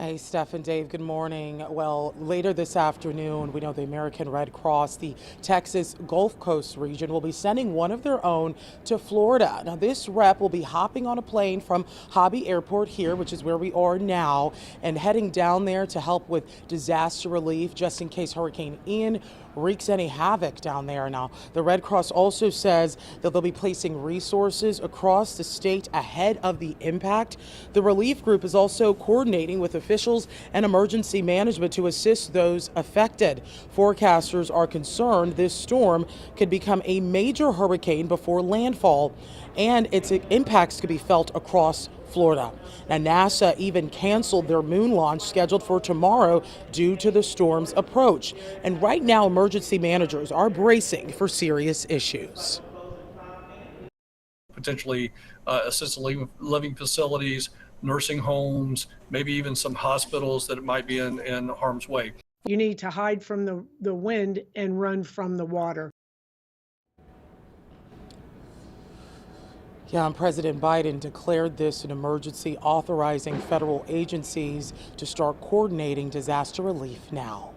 Hey, Steph and Dave, good morning. Well, later this afternoon, we know the American Red Cross, the Texas Gulf Coast region, will be sending one of their own to Florida. Now, this rep will be hopping on a plane from Hobby Airport here, which is where we are now, and heading down there to help with disaster relief just in case Hurricane Ian wreaks any havoc down there. Now, the Red Cross also says that they'll be placing resources across the state ahead of the impact. The relief group is also coordinating with officials and emergency management to assist those affected. Forecasters are concerned this storm could become a major hurricane before landfall, and its impacts could be felt across Florida. Now, NASA even canceled their moon launch scheduled for tomorrow due to the storm's approach. And right now, emergency managers are bracing for serious issues. Potentially assisted living facilities, nursing homes, maybe even some hospitals that might be in harm's way. You need to hide from the wind and run from the water. Yeah, and President Biden declared this an emergency, authorizing federal agencies to start coordinating disaster relief now.